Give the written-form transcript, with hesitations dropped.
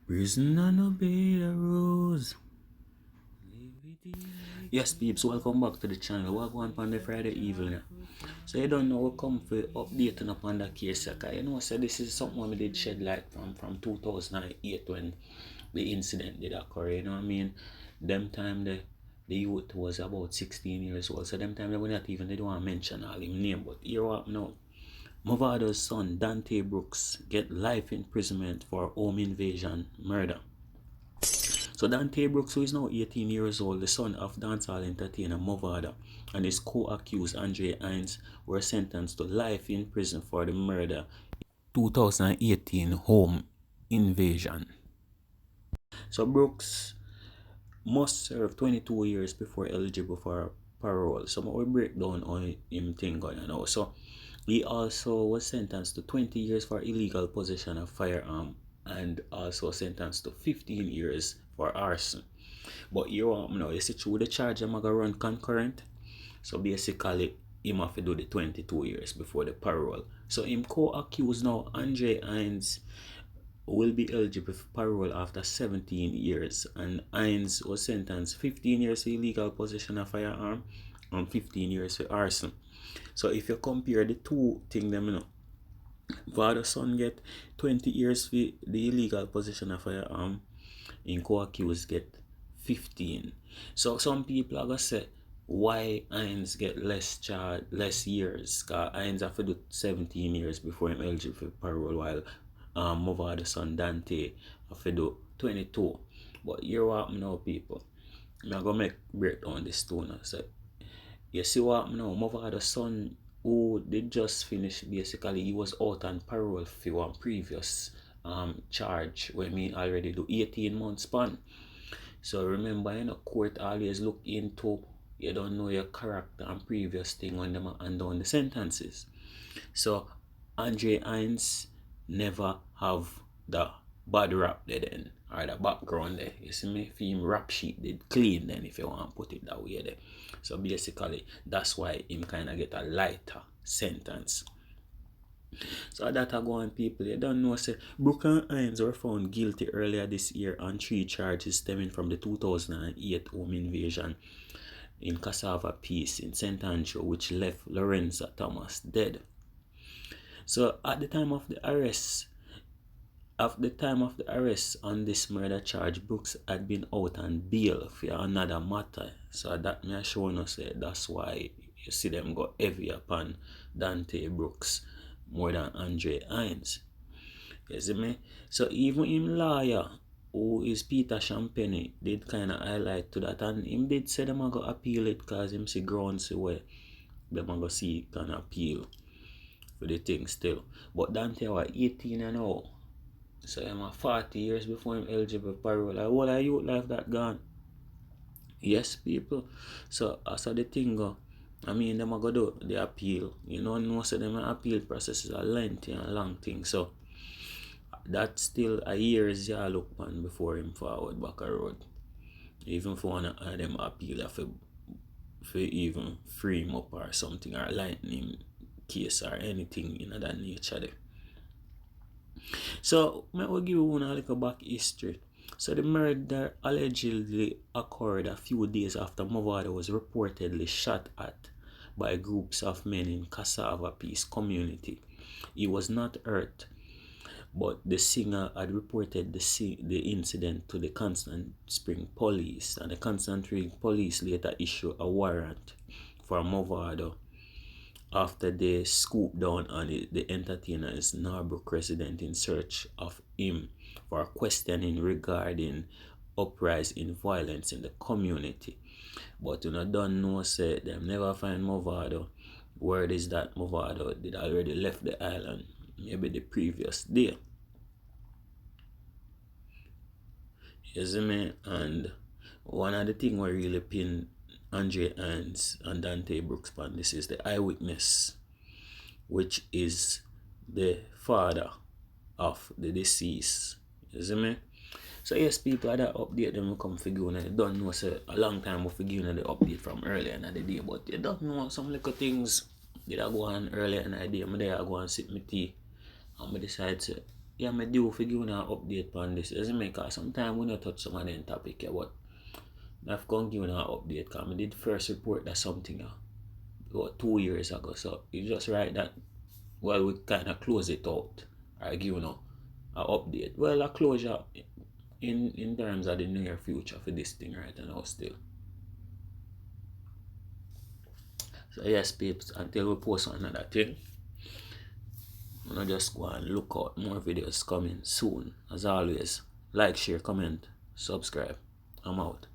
Prisoner no obey the rules. Yes, peeps, welcome back to the channel. We're going on the Friday evening. So you don't know we come for updating upon the case. You know, so this is something we did shed light from 2008 when the incident did occur. You know what I mean? Them time the youth was about 16 years old. So them time they were not even, they don't want to mention all his name. But here what now? Mavado's son, Dante Brooks, get life imprisonment for home invasion murder. So Dante Brooks, who is now 18 years old, the son of dancehall entertainer Mavado, and his co-accused Andre Hines were sentenced to life in prison for the murder 2018 home invasion. So Brooks must serve 22 years before eligible for parole. So we break down on him thing going on. So he also was sentenced to 20 years for illegal possession of firearm and also sentenced to 15 years for arson. But you know, you see through the charge I'm gonna run concurrent. So basically him have to do the 22 years before the parole. So him co-accused now Andre Hines will be eligible for parole after 17 years, and Hines was sentenced 15 years for illegal possession of firearm and 15 years for arson. So if you compare the two things, them, you know, Vado's son get 20 years for the illegal possession of firearm, in co-accused get 15. So some people are gonna say why Hines get less years, because Hines have to do 17 years before him eligible for parole, while Mavado son Dante have to do 22. But here what now, people, I'm gonna make breakdown this too now. So you see what now, Mavado son who did just finish, basically he was out on parole for one previous charge when me already do 18 months span. So remember, you know, court always look into, you don't know your character and previous thing when them hand down the sentences. So Andre Hines never have the bad rap there then, or the background there. You see me? Film rap sheet did clean then, if you want to put it that way there. So basically that's why him kinda get a lighter sentence. So that are going, people. You don't know, say Brooke and Hines were found guilty earlier this year on 3 charges stemming from the 2008 home invasion in Cassava Peace in St. Andrew, which left Lorenza Thomas dead. So at the time of the arrest, on this murder charge, Brooks had been out on bail for another matter. So that may show us that's why you see them go heavy upon Dante Brooks more than Andre Hines. You see me? So even him lawyer, who is Peter Champagne, did kind of highlight to that, and him did say them are going to appeal it because him see grounds where them are going to see can appeal for the thing still. But Dante was 18 and all. So I'm 40 years before him eligible parole. Like, what are you life that gone? Yes, people. So as the thing go, I mean, them are going to do the appeal. You know, most of them appeal process is a lengthy and long thing. So that's still a year's you look on before him forward back a road. Even for one of them appeal for even free him up or something, or lightning case or anything in that nature there. So I will give you one a little back history. So the murder allegedly occurred a few days after Mavado was reportedly shot at by groups of men in Cassava Peace community. He was not hurt, but the singer had reported the incident to the Constant Spring police, and the Constant Spring police later issued a warrant for Mavado after they scooped down on the entertainer's Norbrook resident in search of him for questioning regarding uprise in violence in the community. But you know, don't know, say them never find Mavado. Word is that Mavado did already left the island maybe the previous day. You see me? And one of the things we really pin Andre Hines and Dante Brooks on this is the eyewitness, which is the father of the deceased. You see me? So yes, people, at that update them will come figure and you don't know, so a long time we figure the update from earlier in the day, but you don't know some little things that I go on earlier in the day. I go and sip my tea and I decide to yeah, me due for give you an update on this. Doesn't make cause sometimes we not touch some of them topic here, but I've gone give you an update because I did first report that something about 2 years ago. So you just write that well we kinda close it out or give you know a update. Well a closure in terms of the near future for this thing right now still. So yes peeps, until we post another thing, I'm gonna just go and look out more videos coming soon. As always, like, share, comment, subscribe. I'm out.